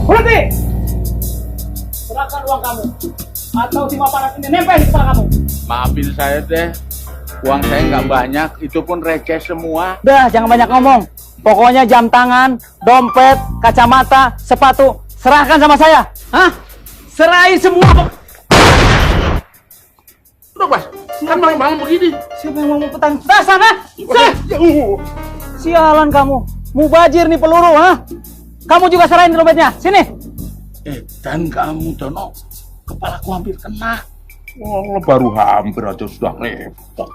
Berhenti! Serahkan uang kamu, atau timah panas ini nempel di kepala kamu. Maafin saya deh, uang saya nggak banyak, itu pun receh semua. Udah, jangan banyak ngomong. Pokoknya jam tangan, dompet, kacamata, sepatu, serahkan sama saya. Hah? Serahin semua. Udah Mas, kan malam-malam begini. Siapa yang mau petang? Sana! Sialan kamu, mubazir nih peluru, ha? Kamu juga serahin dompetnya, sini. Dan kamu Dono, kepalaku hampir kena. Oh, baru hampir aja sudah repot.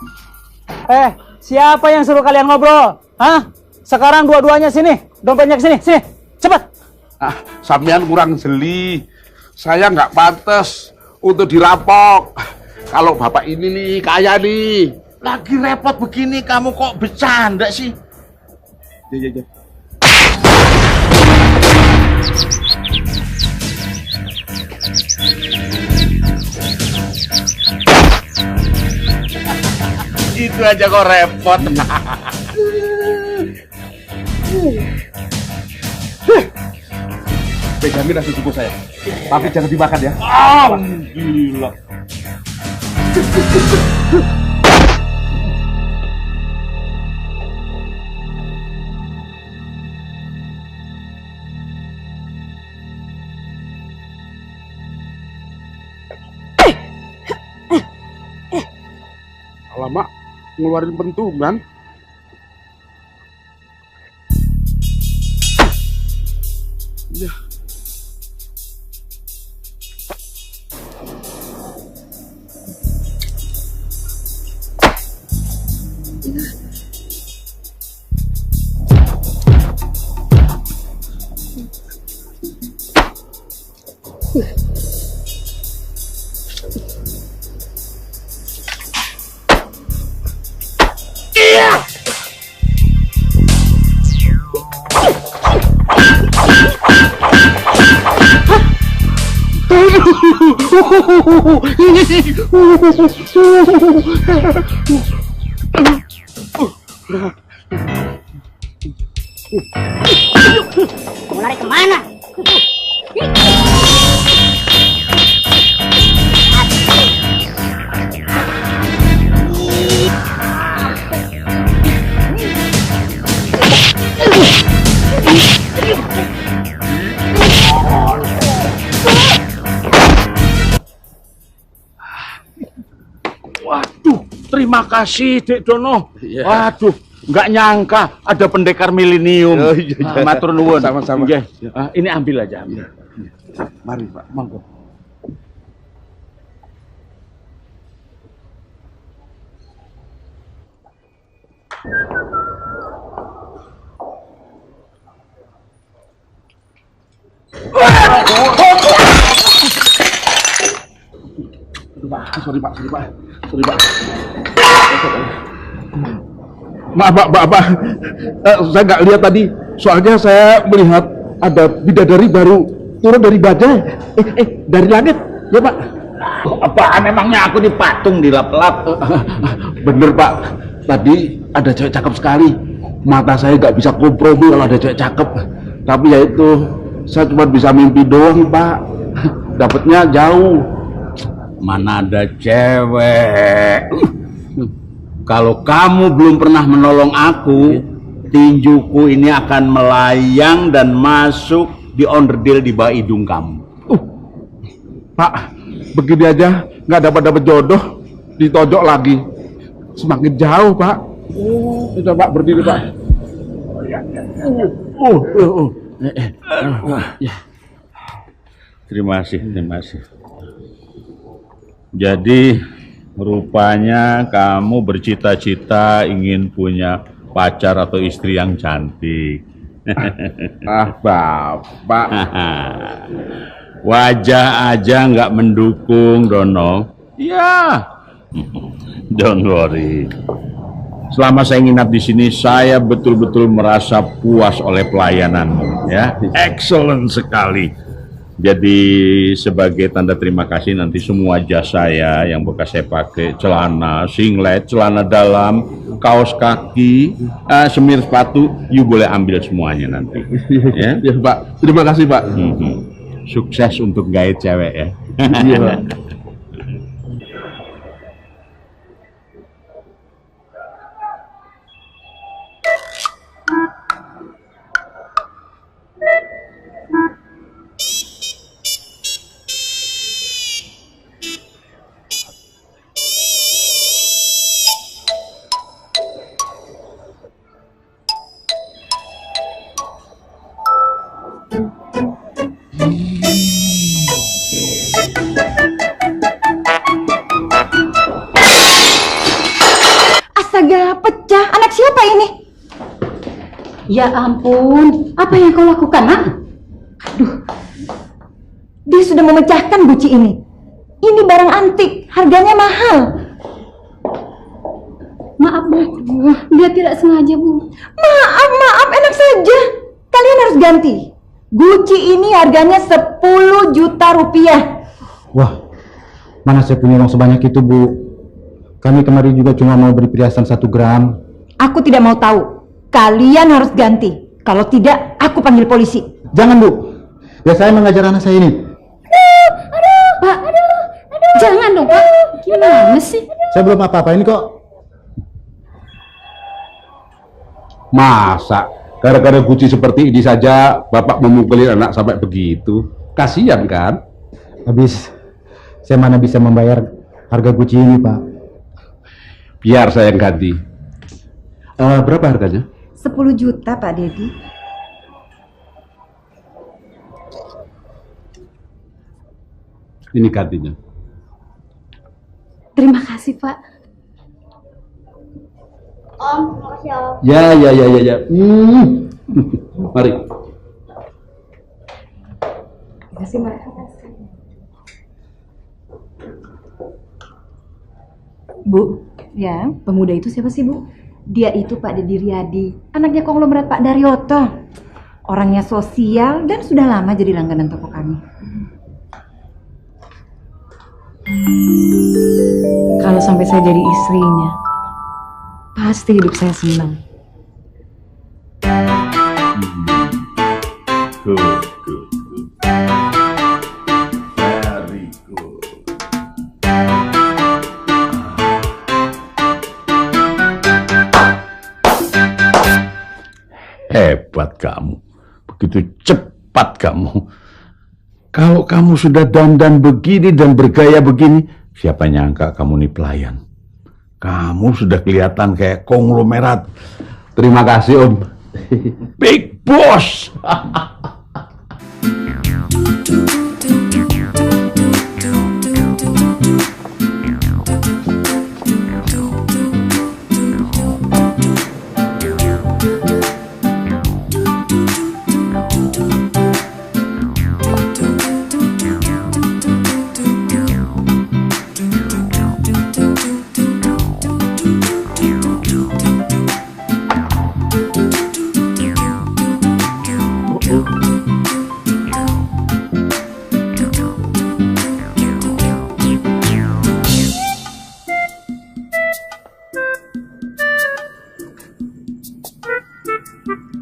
Siapa yang suruh kalian ngobrol? Hah? Sekarang dua-duanya sini, dompetnya ke sini, sini, cepat. Sampean kurang jeli. Saya nggak pantas untuk dirampok. Kalau bapak ini nih kaya nih, lagi repot begini kamu kok bercanda sih? Ya. Itu aja kok repot. Pegangi nasi cukup saya, tapi jangan dimakan ya. Gila. Alamak, ngeluarin pentungan. Ya. Mau lari kemana? Waduh, terima kasih Dek Dono. Waduh, nggak nyangka ada pendekar milenium. Matur nuwun. Sama-sama. Ini ambil aja. Ambil. Mari Pak, monggo. Sorry Pak. Maaf Pak. Saya nggak lihat tadi. Soalnya saya melihat ada bidadari baru turun dari bajai. Dari langit, ya Pak. Apaan emangnya aku dipatung di lap-lap? Bener Pak. Tadi ada cewek cakep sekali. Mata saya nggak bisa kompromi kalau ada cewek cakep. Tapi ya itu, saya cuma bisa mimpi doang Pak. Dapatnya jauh. Mana ada cewek. Kalau kamu belum pernah menolong aku, tinjuku ini akan melayang dan masuk di onderdil di bawah hidung kamu. Pak, begini aja nggak dapat jodoh, ditojok lagi. Semakin jauh Pak. Sudah Pak, berdiri Pak. Terima kasih. Jadi rupanya kamu bercita-cita ingin punya pacar atau istri yang cantik. Bapak. Wajah aja nggak mendukung, Dono. Ya, don't worry. Selama saya nginap di sini, saya betul-betul merasa puas oleh pelayananmu. Ya, excellent sekali. Jadi sebagai tanda terima kasih nanti semua jas saya yang bekas saya pakai, celana, singlet, celana dalam, kaos kaki, semir sepatu, you boleh ambil semuanya nanti. Ya, Ya Pak, terima kasih Pak. Sukses untuk gait cewek ya. Iya Pak. Astaga, pecah. Anak siapa ini? Ya ampun, apa yang kau lakukan, Nak? Aduh, dia sudah memecahkan guci ini. Ini barang antik, harganya mahal. Maaf, Bu. Dia tidak sengaja, Bu. Maaf, enak saja. Kalian harus ganti. Guci ini harganya 10 juta rupiah. Wah, mana saya punya uang sebanyak itu, Bu? Kami kemarin juga cuma mau beri perhiasan 1 gram. Aku tidak mau tahu. Kalian harus ganti. Kalau tidak, aku panggil polisi. Jangan, Bu. Ya saya mengajar anak saya ini. Pak, jangan dong, Pak. Gimana sih? Saya belum apa-apa ini kok. Masa gara-gara guci seperti ini saja Bapak memukulin anak sampai begitu? Kasihan kan? Habis saya mana bisa membayar harga guci ini, Pak. Biar saya yang ganti. Berapa harganya? 10 juta, Pak Dedi. Ini gantinya. Terima kasih, Pak. Om, makasih Om. Ya. Mari. Terima kasih, Mbak. Bu, ya, pemuda itu siapa sih, Bu? Dia itu Pak Dedi Riyadi, anaknya konglomerat Pak Daryoto. Orangnya sosial dan sudah lama jadi langganan toko kami. Kalau sampai saya jadi istrinya, pasti hidup saya senang. Good. Very good. Hebat kamu, begitu cepat kamu. Kalau kamu sudah dandan begini dan bergaya begini, siapa nyangka kamu nih pelayan. Kamu sudah kelihatan kayak konglomerat. Terima kasih Om. Big Boss.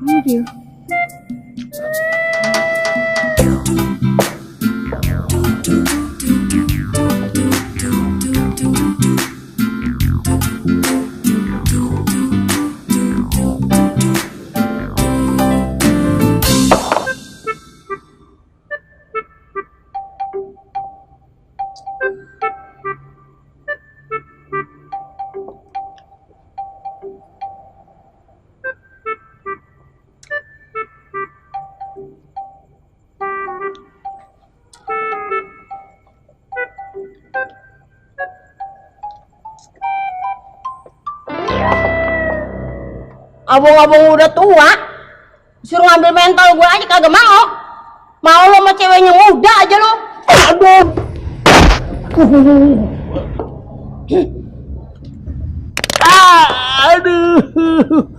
Thank you. Abang-abang udah tua, suruh ngambil mental gue aja kagak mau. Mau lo sama ceweknya muda aja lo. Aduh.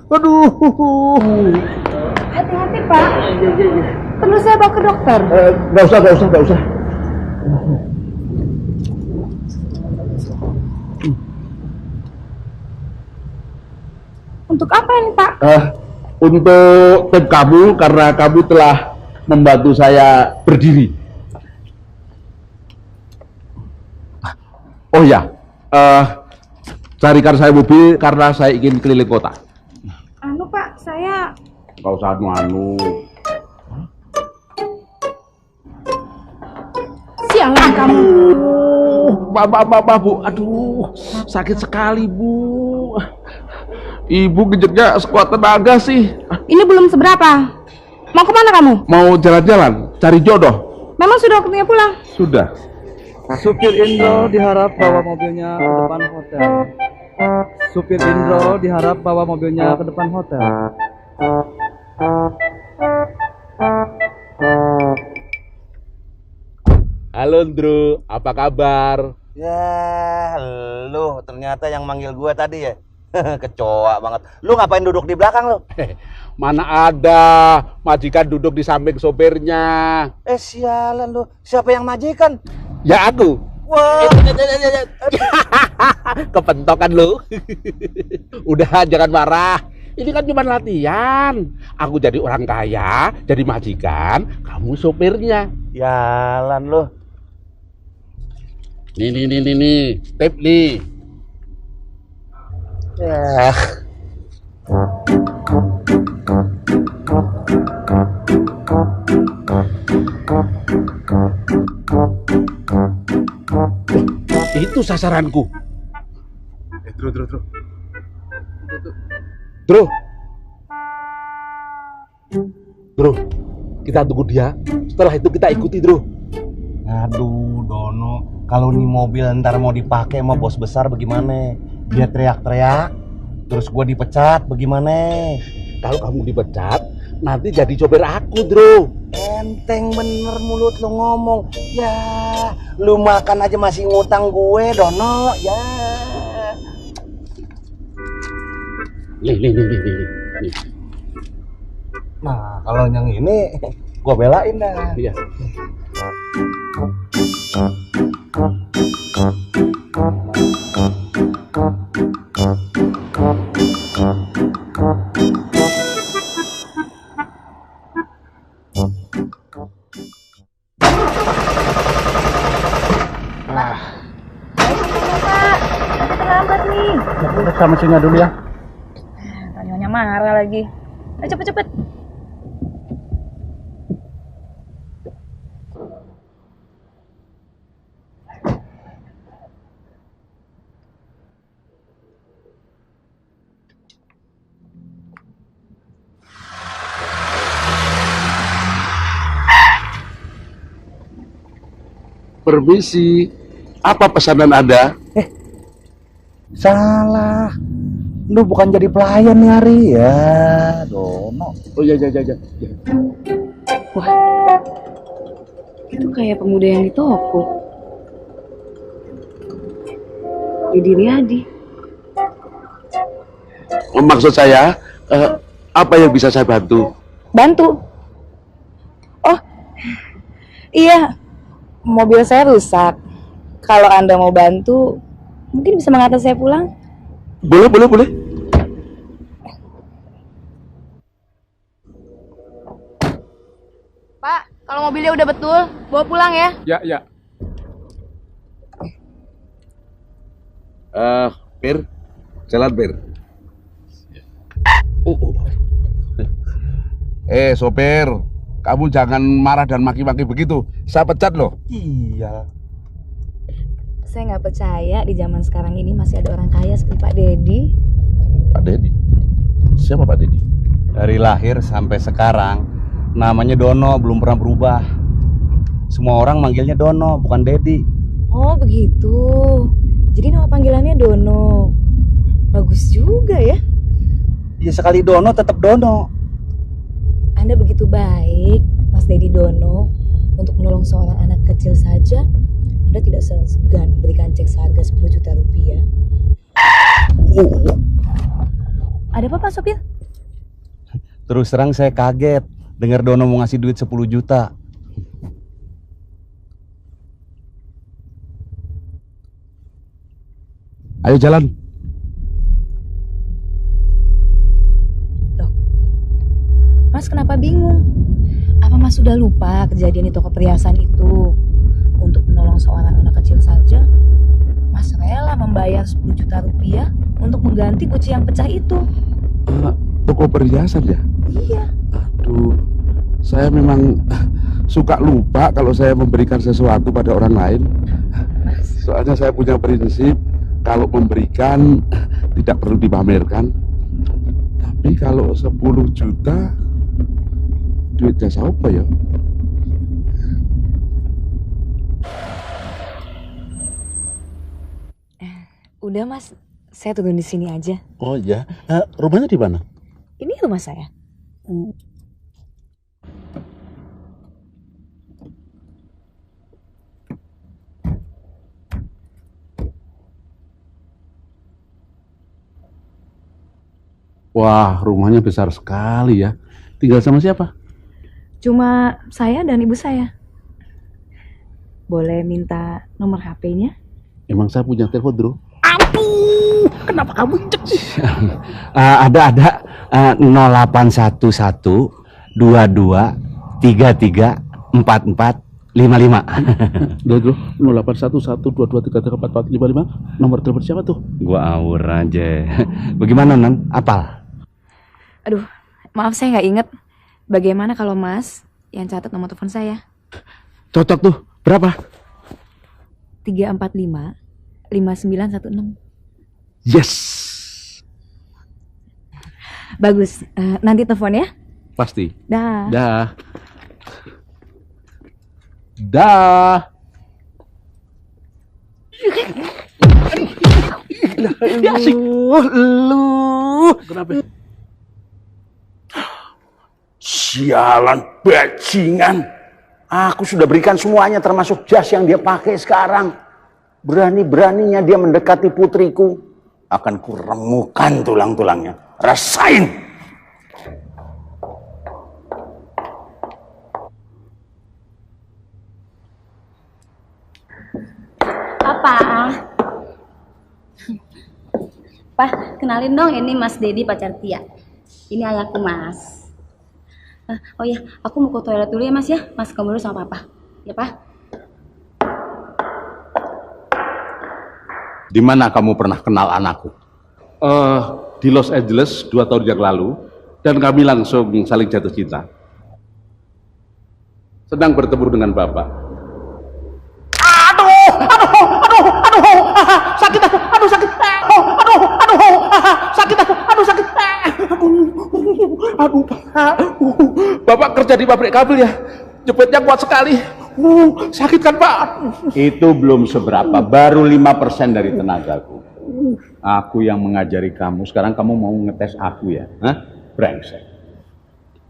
Aduh. Hati-hati, Pak. Perlu saya bawa ke dokter? Nggak usah. Untuk apa ini, Pak? Untuk tip kamu karena kamu telah membantu saya berdiri. Oh ya, carikan saya mobil karena saya ingin keliling kota. Pak, saya... Nggak usah anu. Sialan kamu. Maaf, Bu. Aduh, sakit sekali, Bu. Ibu kejetnya sekuat tenaga sih. Ini belum seberapa. Mau kemana kamu? Mau jalan-jalan, cari jodoh. Memang sudah waktunya pulang? Sudah. Supir Indro diharap bawa mobilnya ke depan hotel. Supir Indro diharap bawa mobilnya ke depan hotel. Halo, Ndro. Apa kabar? Ya, lu ternyata yang manggil gua tadi ya. Kecoa banget. Lu ngapain duduk di belakang lu? Mana ada majikan duduk di samping sopirnya. Sialan lu. Siapa yang majikan? Ya aku. Wah. Kepentokan lu. Udah, jangan marah. Ini kan cuma latihan. Aku jadi orang kaya, jadi majikan, kamu sopirnya. Sialan lu. Nih, tip nih. Ya. Itu sasaranku. Bro, kita tunggu dia. Setelah itu kita ikuti, Bro. Aduh, Dono. Kalau nih mobil ntar mau dipakai sama bos besar bagaimana? Dia teriak-teriak, terus gua dipecat bagaimana? Kalau kamu dipecat, nanti jadi sopir aku, Bro. Enteng bener mulut lu ngomong. Ya, lu makan aja masih ngutang gue, Dono. Ya. Nih. Nah, kalau yang ini gua belain dah. Iya. Sama singa dulu ya. Tanyonya marah lagi. Ayo cepet. Permisi, apa pesanan Anda? Salah. Lu bukan jadi pelayan nih Ari ya, Dono. Oh iya. Wah, itu kayak pemuda yang di toko. Didi Riyadi. Maksud saya, apa yang bisa saya bantu? Bantu? Oh, iya. Mobil saya rusak. Kalau Anda mau bantu, mungkin bisa mengantar saya pulang. Boleh. Pak, kalau mobilnya udah betul, bawa pulang ya. Ya. Bir, jalan Bir. Sopir, kamu jangan marah dan maki-maki begitu. Saya pecat loh. Iya. Saya nggak percaya di zaman sekarang ini masih ada orang kaya seperti Pak Dedi. Pak Dedi? Siapa Pak Dedi? Dari lahir sampai sekarang namanya Dono, belum pernah berubah. Semua orang manggilnya Dono, bukan Dedi. Oh begitu. Jadi nama panggilannya Dono. Bagus juga ya. Ya sekali Dono tetap Dono. Anda begitu baik, Mas Dedi Dono, untuk menolong seorang anak kecil saja. Anda tidak segan memberikan cek seharga 10 juta rupiah. Ada apa Pak Sopir? Terus terang saya kaget. Dengar Dono mau ngasih duit 10 juta. Ayo jalan. Mas kenapa bingung? Apa Mas sudah lupa kejadian di toko perhiasan itu? Untuk menolong seorang anak kecil saja, Mas rela membayar 10 juta rupiah untuk mengganti guci yang pecah itu. Toko perhiasan ya? Iya. Aduh, saya memang suka lupa kalau saya memberikan sesuatu pada orang lain. Soalnya saya punya prinsip, kalau memberikan tidak perlu dipamerkan. Tapi kalau 10 juta, duit jasa apa ya? Udah Mas, saya turun di sini aja. Oh iya, rumahnya di mana? Ini rumah saya. Wah, rumahnya besar sekali ya. Tinggal sama siapa? Cuma saya dan ibu saya. Boleh minta nomor HP-nya? Emang saya punya telepon, Bro? Aduh, kenapa kamu injek sih? Ada 0811 22 33 44 55. Udah, Bro. 081122334455. Nomor telepon siapa tuh? Gua awur aja. Bagaimana, Nan? Apal? Aduh, maaf saya nggak inget. Bagaimana kalau Mas yang catat nomor telepon saya? Cocok tuh. Berapa? 345 5916. Yes. Bagus. Nanti telepon ya. Pasti. Dah. Dah. Dah. Lu. Kenapa? Sialan bajingan. Aku sudah berikan semuanya termasuk jas yang dia pakai sekarang. Berani-beraninya dia mendekati putriku. Akan kuremukan tulang-tulangnya. Rasain. Apa? Pak, kenalin dong, ini Mas Dedi pacar Tia. Ini ayahku, Mas. Oh ya, aku mau ke toilet dulu ya, Mas ya. Mas kamu dulu sama Papa. Ya, Pak. Di mana kamu pernah kenal anakku? Di Los Angeles 2 tahun yang lalu, dan kami langsung saling jatuh cinta. Sedang bertemu dengan Bapak. Sakit aku, sakit. Sakit. Bapak kerja di pabrik kabel ya? Jepitnya kuat sekali. Sakit kan, Pak? Itu belum seberapa, baru 5% dari tenagaku. Aku yang mengajari kamu, sekarang kamu mau ngetes aku ya? Hah? Brengsek.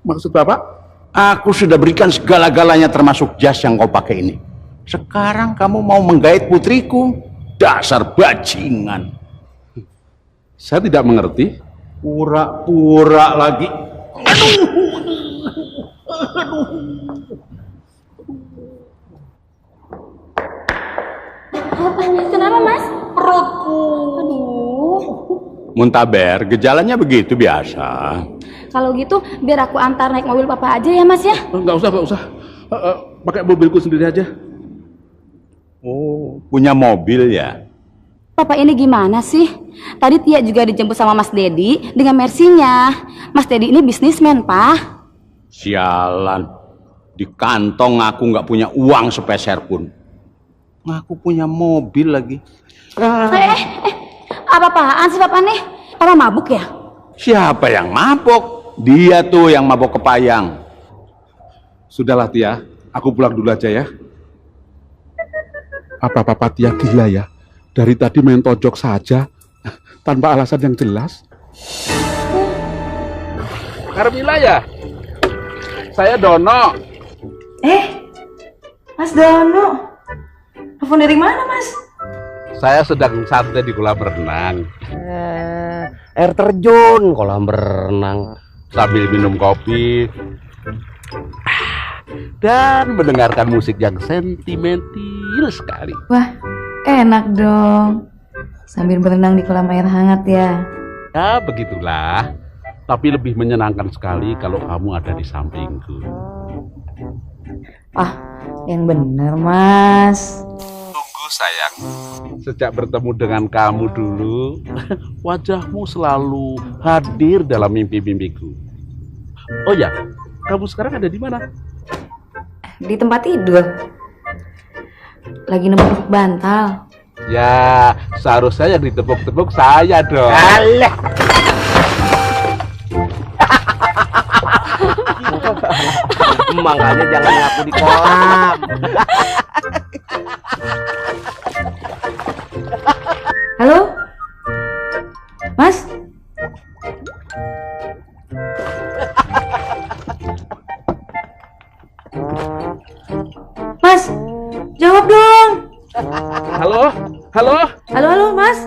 Maksud Bapak? Aku sudah berikan segala-galanya termasuk jas yang kau pakai ini. Sekarang kamu mau menggait putriku? Dasar bajingan. Saya tidak mengerti. Pura-pura lagi. Kenapa, Mas? Perutku. Aduh. Muntaber, gejalanya begitu biasa. Kalau gitu, biar aku antar naik mobil Papa aja ya, Mas ya. Nggak usah. Pakai mobilku sendiri aja. Oh, punya mobil ya? Papa ini gimana sih? Tadi Tia juga dijemput sama Mas Dedi dengan Mercy-nya. Mas Dedi ini bisnismen, Pak. Sialan. Di kantong aku nggak punya uang sepeser pun. Aku punya mobil lagi. Apa-apaan sih Papa nih? Papa mabuk ya? Siapa yang mabok? Dia tuh yang mabok kepayang. Sudahlah Tia, aku pulang dulu aja ya. Apa Papa Tia gila ya? Dari tadi main tojok saja, tanpa alasan yang jelas. Carmila ya? Saya Dono. Mas Dono. Telepon dari mana, Mas? Saya sedang santai di kolam renang. Air terjun, kolam berenang. Sambil minum kopi. dan mendengarkan musik yang sentimental sekali. Wah, enak dong. Sambil berenang di kolam air hangat ya. Ya begitulah. Tapi lebih menyenangkan sekali kalau kamu ada di sampingku. Ah, yang bener Mas. Tunggu sayang. Sejak bertemu dengan kamu dulu, wajahmu selalu hadir dalam mimpi-mimpiku. Oh ya, kamu sekarang ada di mana? Di tempat tidur. Lagi nempuk bantal. Ya, seharusnya yang ditepuk-tepuk saya dong. Alah. Makanya jangan ngaku di kolam. Halo? Mas? Mas, jawab dong. Halo, halo. Halo, Mas.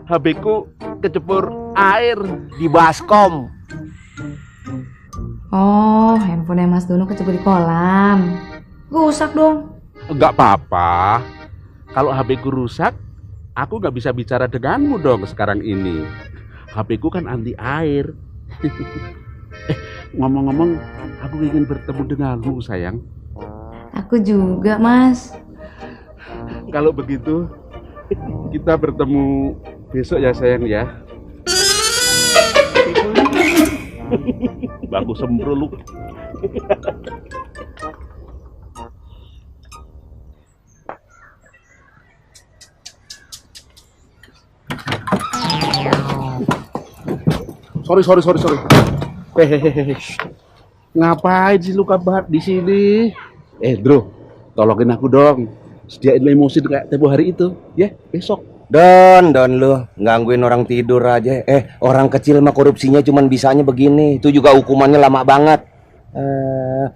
HP-ku kecebur air. Di baskom. Oh, handphone Mas Dono kecebur di kolam. Rusak dong. Enggak apa-apa. Kalau HP-ku rusak, aku nggak bisa bicara denganmu dong sekarang ini. HP-ku kan anti air. Ngomong-ngomong, aku ingin bertemu denganmu, sayang. Aku juga, Mas. Kalau begitu, kita bertemu besok ya, sayang ya. Bagus sembro lu. Sorry. Hehehe. Ngapain sih lu kabar di sini? Bro, tolongin aku dong. Sediain limosin kayak tempo hari itu, ya, besok. Don lu gangguin orang tidur aja. Orang kecil mah korupsinya cuman bisanya begini. Itu juga hukumannya lama banget.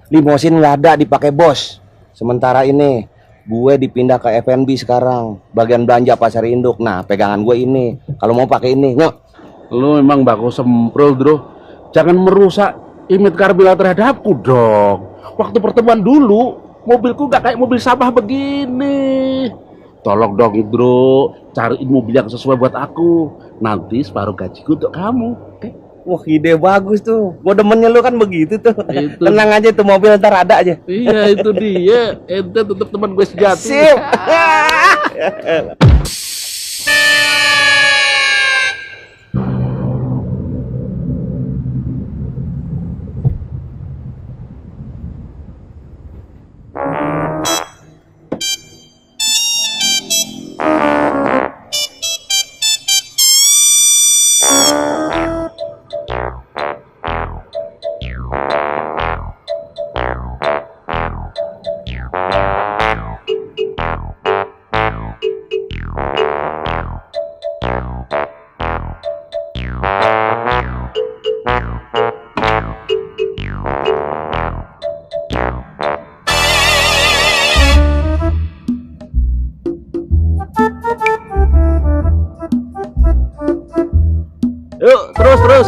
Limosin nggak ada, dipakai bos. Sementara ini gue dipindah ke F&B sekarang, bagian belanja pasar induk. Nah, pegangan gue ini. Kalau mau pakai ini, nyok. Lu memang bagus semprol, bro. Jangan merusak image Karbila terhadapku dong. Waktu pertemuan dulu, mobilku nggak kayak mobil sampah begini. Tolong dong, bro, cariin mobil yang sesuai buat aku. Nanti separuh gajiku untuk kamu, oke? Wah, ide bagus tuh. Gue demennya lu kan begitu tuh. Itu. Tenang aja, tuh mobil ntar ada aja. Iya, itu dia. Ente tetap teman gue sejati. Sip. Yuk, terus.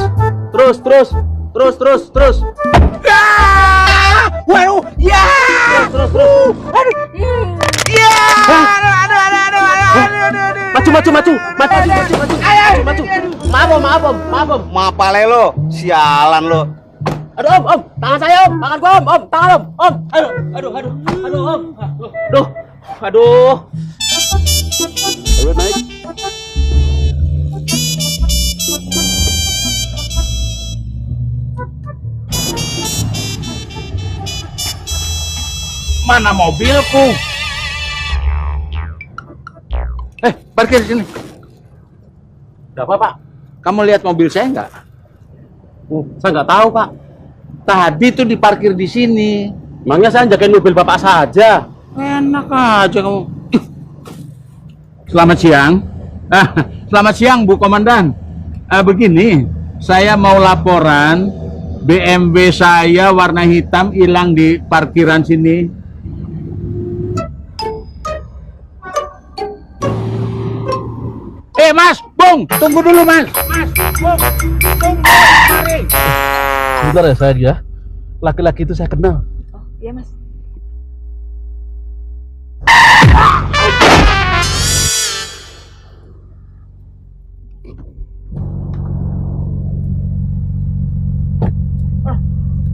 Waduh, ya. Terus. Ya. Aduh. Maju. Maaf om. Maaf pale lo. Sialan lo. Aduh om, tangan saya om, tangan gua om, tangan om. Aduh om. Aduh, naik. Mana mobilku? Parkir sini. Udah apa, Pak? Kamu lihat mobil saya nggak? Saya nggak tahu, Pak. Tadi tuh diparkir di sini. Emangnya saya jagain mobil Bapak saja? Enak aja kamu. Selamat siang. Selamat siang, Bu Komandan. Begini, saya mau laporan BMW saya warna hitam hilang di parkiran sini. Mas, Bung, tunggu dulu, Mas. Mas, Bung, tunggu. Mari. Bentar ya, saya dia. laki-laki itu saya kenal. Oh, iya Mas.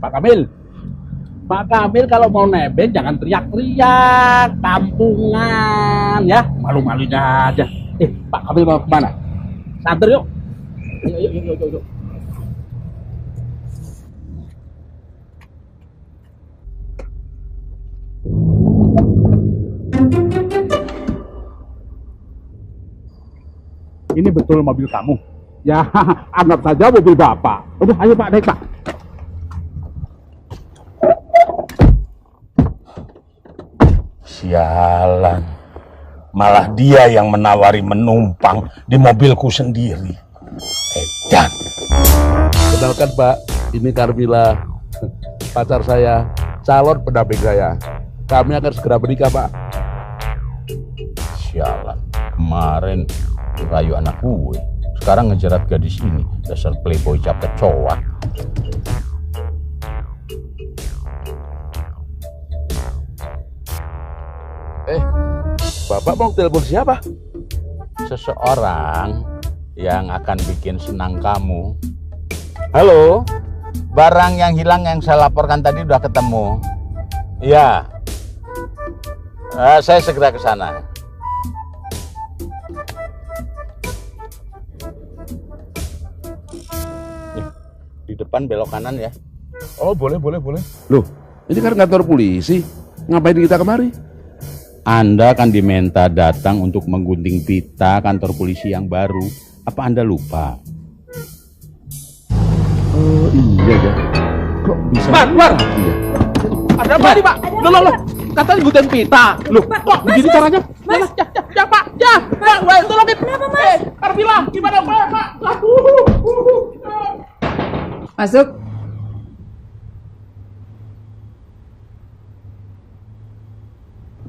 Pak Kamil. Pak Kamil kalau mau nebeng jangan teriak-teriak, kampungan ya, malu-malunya aja. Pak Kamil mau kemana? Santer yuk. Yuk. Ini betul mobil kamu? Ya, anggap saja mobil Bapak. Udah, ayo Pak, naik Pak. Sialan. Malah dia yang menawari menumpang di mobilku sendiri. Edan. Kenalkan Pak, ini Carmila, pacar saya, calon pendamping saya. Kami akan segera menikah Pak. Sialan. Kemarin rayu anak gue. Sekarang ngejerat gadis ini. Dasar playboy cap kecoa. Bapak mau telepon siapa? Seseorang yang akan bikin senang kamu. Halo, barang yang hilang yang saya laporkan tadi udah ketemu. Iya, saya segera ke sana. Di depan belok kanan ya. Oh boleh. Loh, ini kan kantor polisi. Ngapain kita kemari? Anda kan diminta datang untuk menggunting pita kantor polisi yang baru. Apa Anda lupa? Oh iya ya. Kok bisa? Pak, keluar. Iya. Ada apa nih, Pak? Loh. Katanya gunting pita. Loh, kok begini caranya? Ya, Pak. Ya. Pak, tolongin. Kenapa, Mas? Carmila, gimana, Pak? Masuk.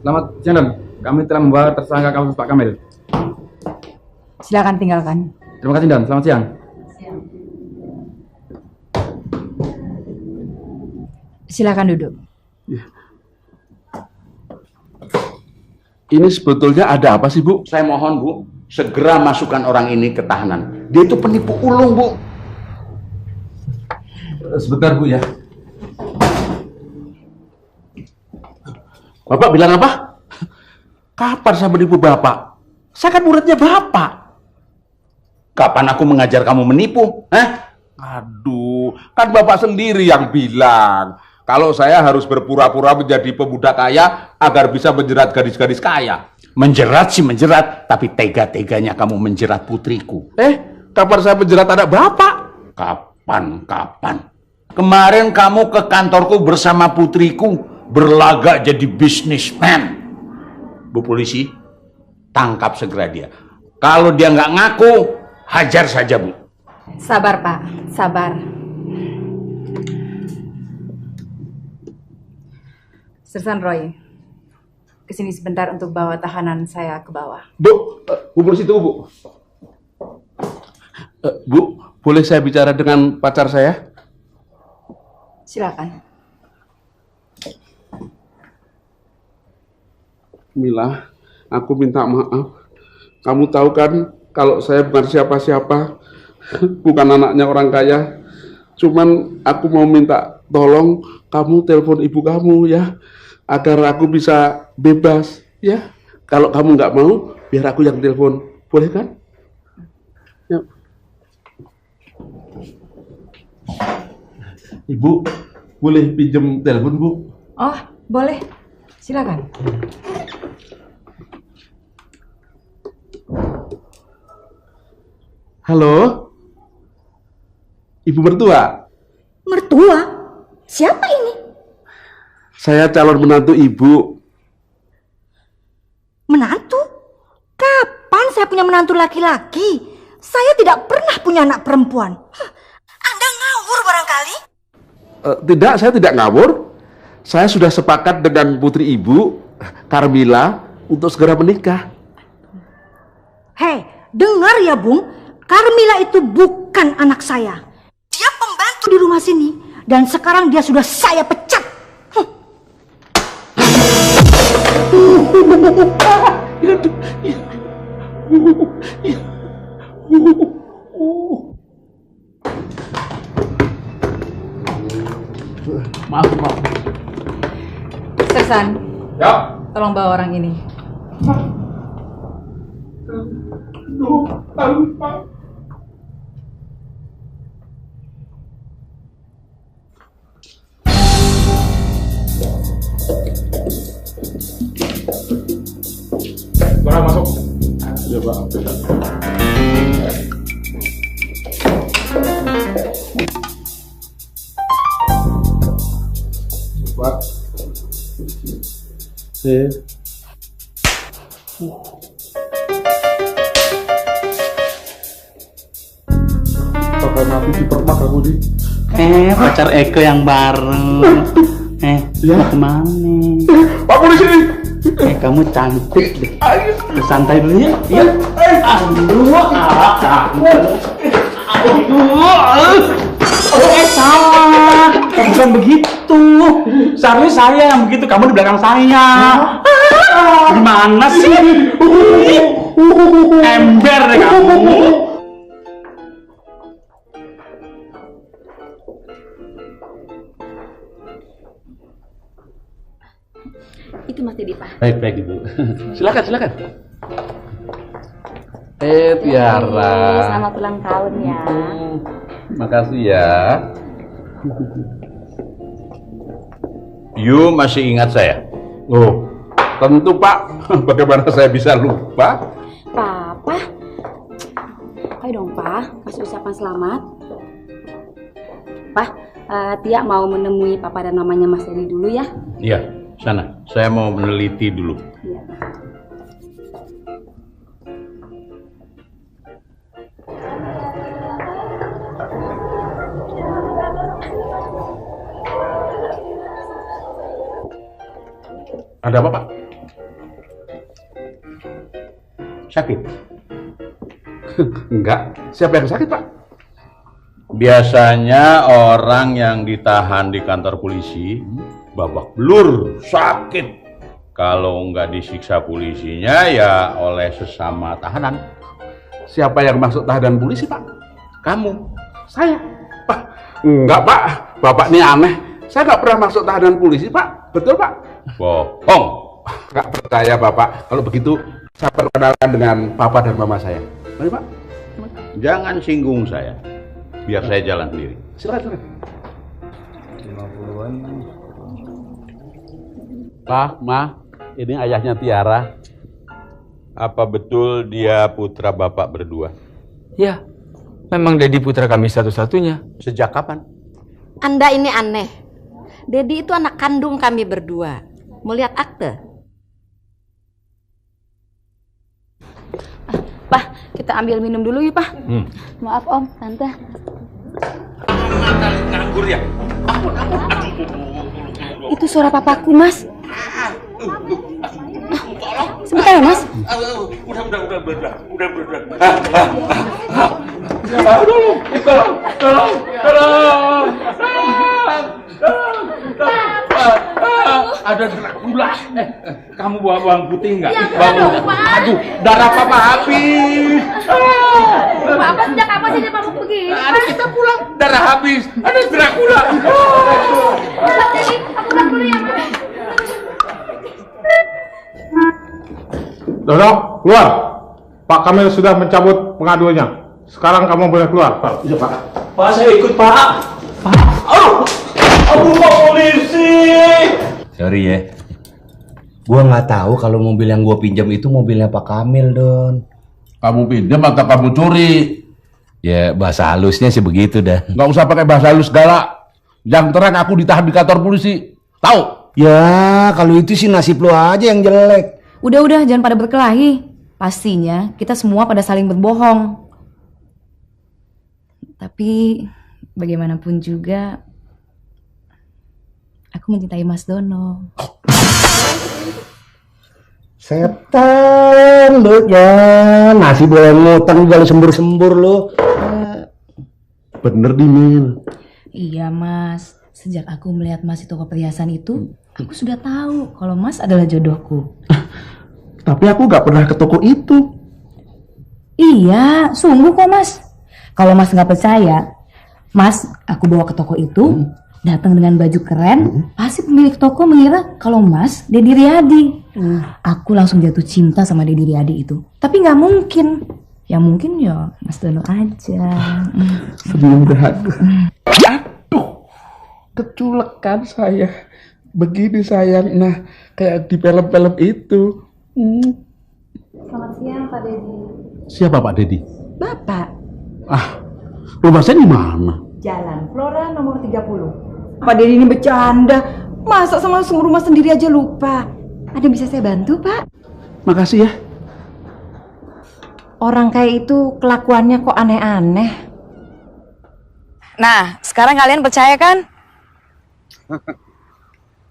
Selamat siang, Don. Kami telah membawa tersangka kasus Pak Kamil. Silakan tinggalkan. Terima kasih, Don. Selamat siang. Silakan duduk. Ini sebetulnya ada apa sih Bu? Saya mohon Bu, segera masukkan orang ini ke tahanan. Dia itu penipu ulung Bu. Sebentar Bu ya. Bapak bilang apa? Kapan saya menipu Bapak? Saya kan muridnya Bapak. Kapan aku mengajar kamu menipu? Aduh, kan Bapak sendiri yang bilang kalau saya harus berpura-pura menjadi pemuda kaya agar bisa menjerat gadis-gadis kaya. Menjerat sih menjerat, tapi tega-teganya kamu menjerat putriku. Kapan saya menjerat anak Bapak? Kapan? Kemarin kamu ke kantorku bersama putriku, berlagak jadi bisnismen. Bu polisi, tangkap segera dia. Kalau dia nggak ngaku, hajar saja Bu. Sabar Pak, sabar. Sersan Roy, kesini sebentar untuk bawa tahanan saya ke bawah. Bu polisi tunggu Bu. Bu, boleh saya bicara dengan pacar saya? Silakan. Mila, aku minta maaf. Kamu tahu kan kalau saya bukan siapa-siapa, bukan anaknya orang kaya. Cuman aku mau minta tolong kamu telepon ibu kamu ya, agar aku bisa bebas ya. Kalau kamu nggak mau, biar aku yang telepon, boleh kan? Ya. Ibu, boleh pinjam telepon Bu? Oh, boleh. Silakan. Halo? Ibu mertua? Mertua? Siapa ini? Saya calon menantu Ibu. Menantu? Kapan saya punya menantu laki-laki? Saya tidak pernah punya anak perempuan. Anda ngawur barangkali? Tidak, saya tidak ngawur. Saya sudah sepakat dengan putri Ibu, Carmila, untuk segera menikah. Hei, dengar ya Bung, Carmila itu bukan anak saya. Dia pembantu di rumah sini Dan sekarang dia sudah saya pecat. Maaf. Sersan, Ya. tolong bawa orang ini. Barang masuk. Ya Pak. Pak. Pakai napi dipermak aku di. Pacar Eko yang baru. Ya. Mau kemana? Pak polisi. Kamu cantik deh. Santai dulu ya. Iya. Salah. Bukan begitu. Seharusnya saya yang begitu. Kamu di belakang saya. Gimana sih? Ember deh kamu. Itu Mas Dedi, Pak. Baik Ibu. Silakan. Tiara. Selamat ulang tahun ya. Makasih ya. You masih ingat saya? Oh, tentu Pak. Bagaimana saya bisa lupa? Papa. Ayo dong, Pak. Kasih ucapan selamat. Pak, Tia mau menemui Papa dan mamanya Mas Dedi dulu ya. Iya, sana. Saya mau meneliti dulu. Iya. Ada apa Pak? Sakit? Enggak. Siapa yang sakit Pak? Biasanya orang yang ditahan di kantor polisi babak belur, sakit. Kalau nggak disiksa polisinya ya oleh sesama tahanan. Siapa yang masuk tahanan polisi Pak? Kamu. Saya. Pak. Enggak Pak. Bapak ini aneh. Saya nggak pernah masuk tahanan polisi Pak. Betul Pak? Bohong. Nggak percaya Bapak. Kalau begitu saya perkenalkan dengan Papa dan Mama saya. Mari Pak. Jangan singgung saya. Biar saya jalan sendiri. Silakan. 50-an. Pak, Ma, ini ayahnya Tiara. Apa betul dia putra bapak berdua? Ya, memang Dedi putra kami satu-satunya. Sejak kapan? Anda ini aneh. Dedi itu anak kandung kami berdua. Mau lihat akte? Pak, kita ambil minum dulu yuk, Pak. Maaf Om, Tante. Nganggur ya? Itu suara papaku, Mas. Sebentar ya, Mas. Tolong. Ada Dracula. Kamu bawa bawang putih nggak? Aduh, darah Papa habis. Papa sejak kapan sih dia mabuk begini? Aduh, kita pulang. Darah habis. Ada Dracula. Jadi, aku pulang dulu ya, Mas. Dodok, keluar. Pak Kamil sudah mencabut pengaduannya. Sekarang kamu boleh keluar, Pak. Iya Pak. Pak, saya ikut Pak. Aduh, Pak polisi. Sorry ya. Gua nggak tahu kalau mobil yang gua pinjam itu mobilnya Pak Kamil, Don. Kamu pinjam atau kamu curi? Ya bahasa halusnya sih begitu dah. Nggak usah pakai bahasa halus segala. Yang terang aku ditahan di kantor polisi. Tahu? Ya kalau itu sih nasib lo aja yang jelek. Udah, jangan pada berkelahi. Pastinya kita semua pada saling berbohong. Tapi bagaimanapun juga aku mencintai Mas Dono. Setan lo ya, nasi boleh ngutang juga lo sembur-sembur lo. Bener Dimin. Iya Mas, Sejak aku melihat Mas di toko perhiasan itu, aku sudah tahu kalau Mas adalah jodohku. Tapi aku nggak pernah ke toko itu. Iya, sungguh kok Mas. Kalau Mas nggak percaya, Mas, aku bawa ke toko itu, datang dengan baju keren, pasti pemilik toko mengira kalau Mas Dedi Riyadi. Aku langsung jatuh cinta sama Dedi Riyadi itu. Tapi nggak mungkin. Yang mungkin ya Mas Dono aja. Sebelum berhati. Aduh, keculekan saya. Begini sayang, nah kayak di film-film itu. Selamat siang Pak Dedi. Siapa Pak Dedi? Bapak, Rumah saya di mana? Jalan Flora nomor 30. Pak Dedi ini bercanda. Masa sama rumah sendiri aja lupa? Ada yang bisa saya bantu, Pak? Makasih ya. Orang kayak itu kelakuannya kok aneh-aneh. Nah, sekarang kalian percaya kan?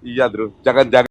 Iya, Bro. Jangan-jangan